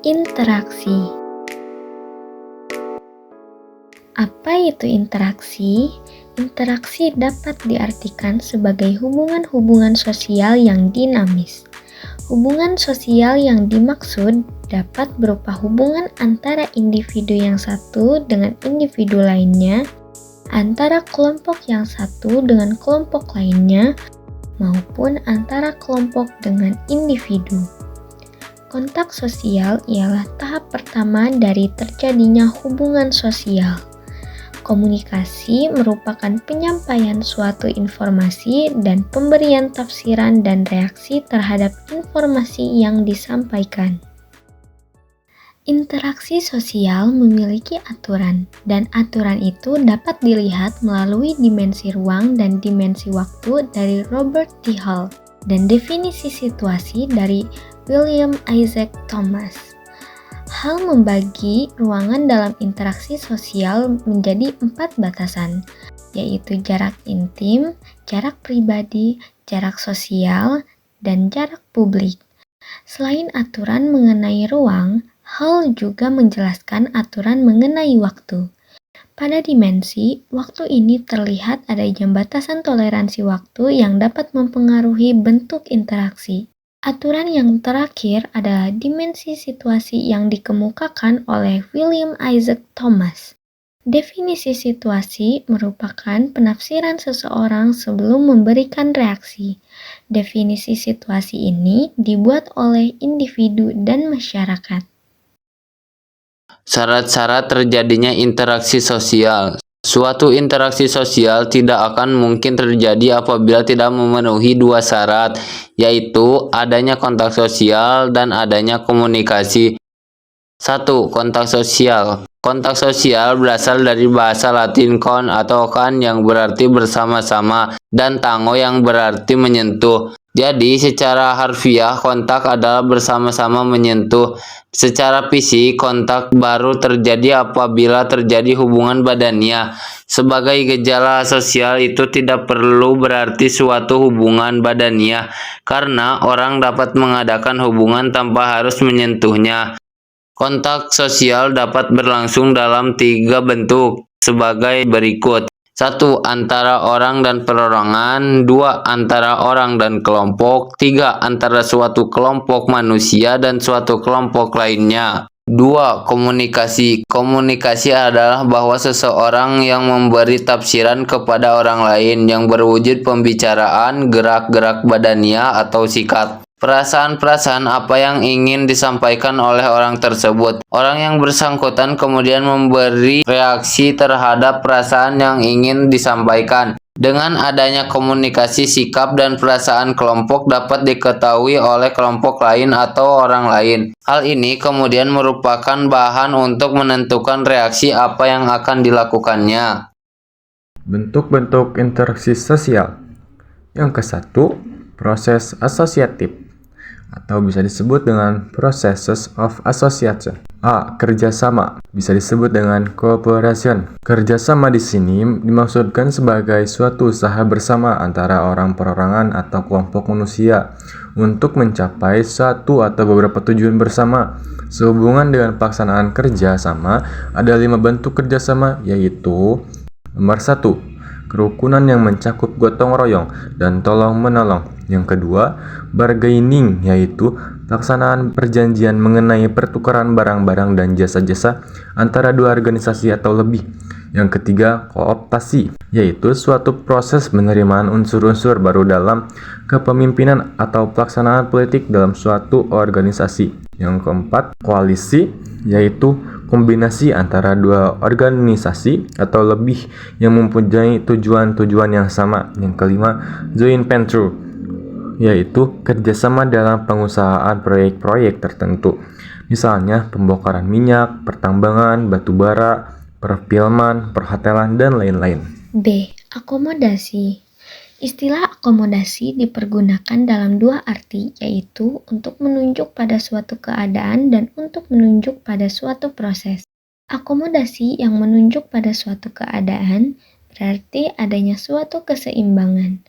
Interaksi. Apa itu interaksi? Interaksi dapat diartikan sebagai hubungan-hubungan sosial yang dinamis. Hubungan sosial yang dimaksud dapat berupa hubungan antara individu yang satu dengan individu lainnya, antara kelompok yang satu dengan kelompok lainnya, maupun antara kelompok dengan individu. Kontak sosial ialah tahap pertama dari terjadinya hubungan sosial. Komunikasi merupakan penyampaian suatu informasi dan pemberian tafsiran dan reaksi terhadap informasi yang disampaikan. Interaksi sosial memiliki aturan, dan aturan itu dapat dilihat melalui dimensi ruang dan dimensi waktu dari Robert D. Hall dan definisi situasi dari William Isaac Thomas. Hall membagi ruangan dalam interaksi sosial menjadi 4 batasan, yaitu jarak intim, jarak pribadi, jarak sosial, dan jarak publik. Selain aturan mengenai ruang, Hall juga menjelaskan aturan mengenai waktu. Pada dimensi, waktu ini terlihat adanya batasan toleransi waktu yang dapat mempengaruhi bentuk interaksi. Aturan yang terakhir adalah dimensi situasi yang dikemukakan oleh William Isaac Thomas. Definisi situasi merupakan penafsiran seseorang sebelum memberikan reaksi. Definisi situasi ini dibuat oleh individu dan masyarakat. Syarat-syarat terjadinya interaksi sosial. Suatu interaksi sosial tidak akan mungkin terjadi apabila tidak memenuhi 2 syarat, yaitu adanya kontak sosial dan adanya komunikasi. 1. Kontak sosial. Kontak sosial berasal dari bahasa Latin kon atau kan yang berarti bersama-sama dan tango yang berarti menyentuh. Jadi secara harfiah kontak adalah bersama-sama menyentuh. Secara fisik kontak baru terjadi apabila terjadi hubungan badania. Sebagai gejala sosial itu tidak perlu berarti suatu hubungan badania, karena orang dapat mengadakan hubungan tanpa harus menyentuhnya. Kontak sosial dapat berlangsung dalam 3 bentuk sebagai berikut. 1. Antara orang dan perorangan. 2. Antara orang dan kelompok. 3. Antara suatu kelompok manusia dan suatu kelompok lainnya. 2. Komunikasi. Komunikasi adalah bahwa seseorang yang memberi tafsiran kepada orang lain yang berwujud pembicaraan, gerak-gerak badania, atau sikap. Perasaan-perasaan apa yang ingin disampaikan oleh orang tersebut. Orang yang bersangkutan kemudian memberi reaksi terhadap perasaan yang ingin disampaikan. Dengan adanya komunikasi, sikap dan perasaan kelompok dapat diketahui oleh kelompok lain atau orang lain. Hal ini kemudian merupakan bahan untuk menentukan reaksi apa yang akan dilakukannya. Bentuk-bentuk interaksi sosial. Yang ke-1, proses asosiatif, atau bisa disebut dengan processes of association. A. Kerjasama, bisa disebut dengan cooperation. Kerjasama di sini dimaksudkan sebagai suatu usaha bersama antara orang perorangan atau kelompok manusia untuk mencapai satu atau beberapa tujuan bersama. Sehubungan dengan pelaksanaan kerjasama, ada 5 bentuk kerjasama, yaitu nomor 1. Kerukunan yang mencakup gotong royong dan tolong menolong. Yang kedua, bargaining, yaitu pelaksanaan perjanjian mengenai pertukaran barang-barang dan jasa-jasa antara 2 organisasi atau lebih. Yang ketiga, kooptasi, yaitu suatu proses penerimaan unsur-unsur baru dalam kepemimpinan atau pelaksanaan politik dalam suatu organisasi. Yang keempat, koalisi, yaitu kombinasi antara 2 organisasi atau lebih yang mempunyai tujuan-tujuan yang sama. Yang kelima, joint venture, yaitu kerjasama dalam pengusahaan proyek-proyek tertentu. Misalnya pembongkaran minyak, pertambangan, batu bara, perfilman, perhotelan, dan lain-lain. B. Akomodasi. Istilah akomodasi dipergunakan dalam 2 arti, yaitu untuk menunjuk pada suatu keadaan dan untuk menunjuk pada suatu proses. Akomodasi yang menunjuk pada suatu keadaan berarti adanya suatu keseimbangan.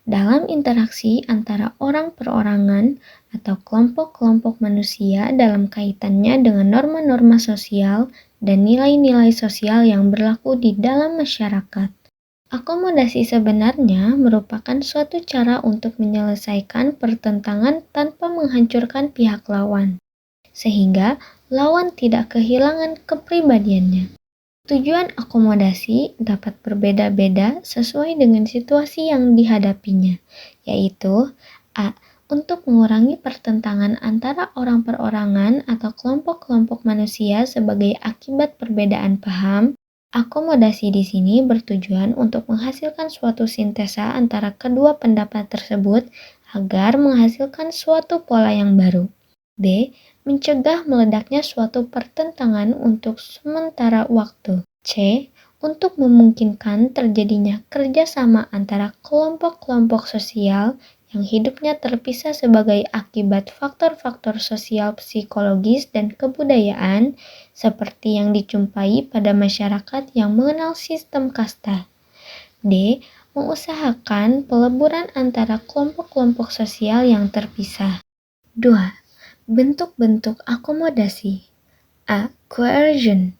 Dalam interaksi antara orang perorangan atau kelompok-kelompok manusia dalam kaitannya dengan norma-norma sosial dan nilai-nilai sosial yang berlaku di dalam masyarakat. Akomodasi sebenarnya merupakan suatu cara untuk menyelesaikan pertentangan tanpa menghancurkan pihak lawan, sehingga lawan tidak kehilangan kepribadiannya. Tujuan akomodasi dapat berbeda-beda sesuai dengan situasi yang dihadapinya, yaitu A. Untuk mengurangi pertentangan antara orang perorangan atau kelompok-kelompok manusia sebagai akibat perbedaan paham. Akomodasi di sini bertujuan untuk menghasilkan suatu sintesa antara kedua pendapat tersebut agar menghasilkan suatu pola yang baru. B. Mencegah meledaknya suatu pertentangan untuk sementara waktu. C. Untuk memungkinkan terjadinya kerjasama antara kelompok-kelompok sosial yang hidupnya terpisah sebagai akibat faktor-faktor sosial, psikologis, dan kebudayaan seperti yang dijumpai pada masyarakat yang mengenal sistem kasta. D. Mengusahakan peleburan antara kelompok-kelompok sosial yang terpisah. 2. Bentuk-bentuk akomodasi. A. Coercion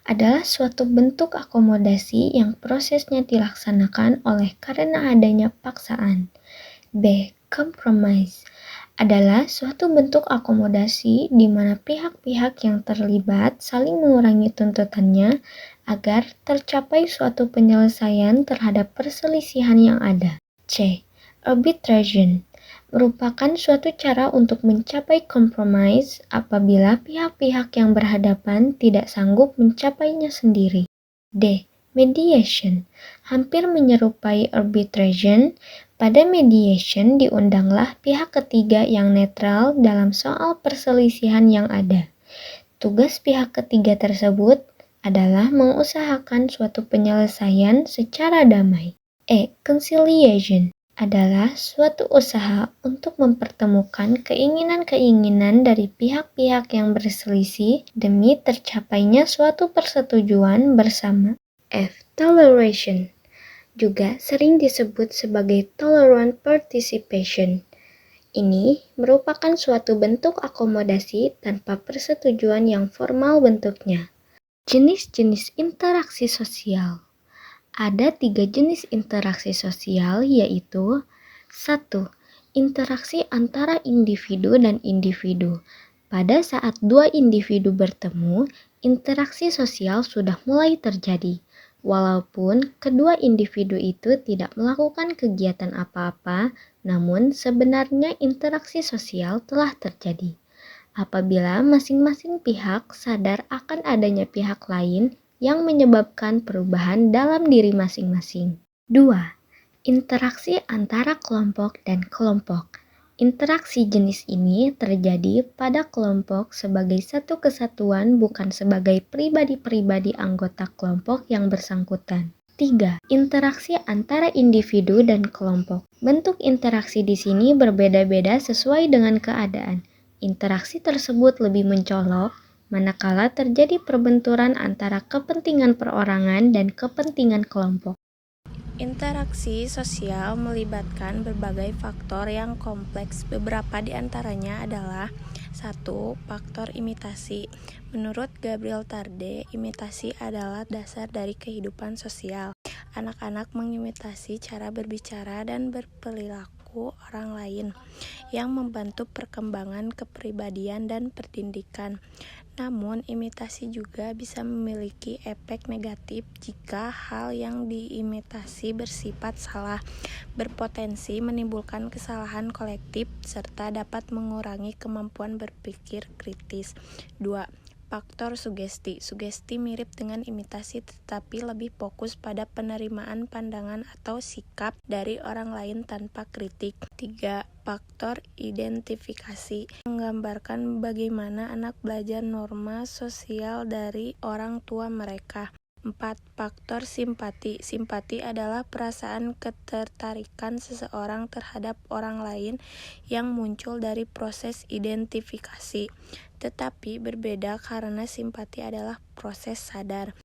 adalah suatu bentuk akomodasi yang prosesnya dilaksanakan oleh karena adanya paksaan. B. Compromise adalah suatu bentuk akomodasi di mana pihak-pihak yang terlibat saling mengurangi tuntutannya agar tercapai suatu penyelesaian terhadap perselisihan yang ada. C. Arbitration merupakan suatu cara untuk mencapai kompromis apabila pihak-pihak yang berhadapan tidak sanggup mencapainya sendiri. D. Mediation hampir menyerupai arbitration. Pada mediation diundanglah pihak ketiga yang netral dalam soal perselisihan yang ada. Tugas pihak ketiga tersebut adalah mengusahakan suatu penyelesaian secara damai. E. Conciliation adalah suatu usaha untuk mempertemukan keinginan-keinginan dari pihak-pihak yang berselisih demi tercapainya suatu persetujuan bersama. F. Toleration juga sering disebut sebagai tolerant participation. Ini merupakan suatu bentuk akomodasi tanpa persetujuan yang formal bentuknya. Jenis-jenis interaksi sosial. Ada 3 jenis interaksi sosial, yaitu 1. Interaksi antara individu dan individu. Pada saat 2 individu bertemu, interaksi sosial sudah mulai terjadi. Walaupun kedua individu itu tidak melakukan kegiatan apa-apa, namun sebenarnya interaksi sosial telah terjadi. Apabila masing-masing pihak sadar akan adanya pihak lain yang menyebabkan perubahan dalam diri masing-masing. 2. Interaksi antara kelompok dan kelompok. Interaksi jenis ini terjadi pada kelompok sebagai satu kesatuan, bukan sebagai pribadi-pribadi anggota kelompok yang bersangkutan. 3. Interaksi antara individu dan kelompok. Bentuk interaksi di sini berbeda-beda sesuai dengan keadaan. Interaksi tersebut lebih mencolok manakala terjadi perbenturan antara kepentingan perorangan dan kepentingan kelompok. Interaksi sosial melibatkan berbagai faktor yang kompleks. Beberapa di antaranya adalah 1. Faktor imitasi. Menurut Gabriel Tarde, imitasi adalah dasar dari kehidupan sosial. Anak-anak mengimitasi cara berbicara dan berperilaku orang lain yang membantu perkembangan kepribadian dan pendidikan. Namun, imitasi juga bisa memiliki efek negatif jika hal yang diimitasi bersifat salah, berpotensi menimbulkan kesalahan kolektif, serta dapat mengurangi kemampuan berpikir kritis. 2. Faktor sugesti. Sugesti mirip dengan imitasi tetapi lebih fokus pada penerimaan pandangan atau sikap dari orang lain tanpa kritik. 3. Faktor identifikasi. Menggambarkan bagaimana anak belajar norma sosial dari orang tua mereka. 4. Faktor simpati. Simpati adalah perasaan ketertarikan seseorang terhadap orang lain yang muncul dari proses identifikasi, tetapi berbeda karena simpati adalah proses sadar.